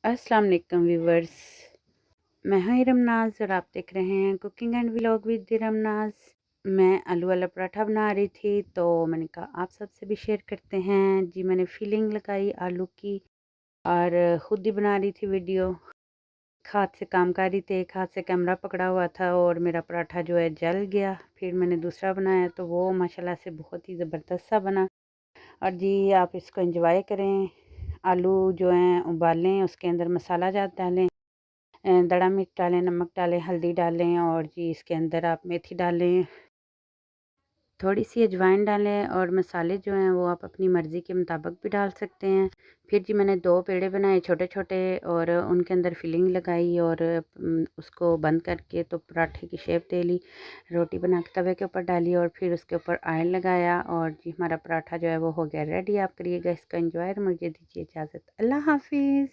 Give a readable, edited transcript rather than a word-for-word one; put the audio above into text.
अस्सलाम वालेकुम व्यूवर्स। मैं हूं रमनाज और आप देख रहे हैं cooking and vlog with the Ramnaz. मैं आलू वाला पराठा बना रही थी तो मैंने कहा आप सबसे भी शेयर करते हैं जी। मैंने फीलिंग लगाई आलू की और ख़ुद ही बना रही थी वीडियो। हाथ से काम कर रही थी, एक हाथ से कैमरा पकड़ा हुआ था और मेरा पराठा जो है जल गया। फिर मैंने दूसरा बनाया तो वो माशाल्लाह से बहुत ही ज़बरदस्त सा बना। और जी आप इसको एंजॉय करें। आलू जो हैं उबालें, उसके अंदर मसाला जात डालें, दड़ा मिर्च डालें, नमक डालें, हल्दी डालें और जी इसके अंदर आप मेथी डालें, थोड़ी सी अजवाइन डालें और मसाले जो हैं वो आप अपनी मर्ज़ी के मुताबिक भी डाल सकते हैं। फिर जी मैंने 2 पेड़े बनाए छोटे-छोटे और उनके अंदर फिलिंग लगाई और उसको बंद करके तो पराठे की शेप दे ली। रोटी बना के तवे के ऊपर डाली और फिर उसके ऊपर ऑयल लगाया और जी हमारा पराठा जो है वो हो गया रेडी। आप करिएगा इसका एंजॉय। मुझे दीजिए इजाज़त। अल्लाह हाफ़िज़।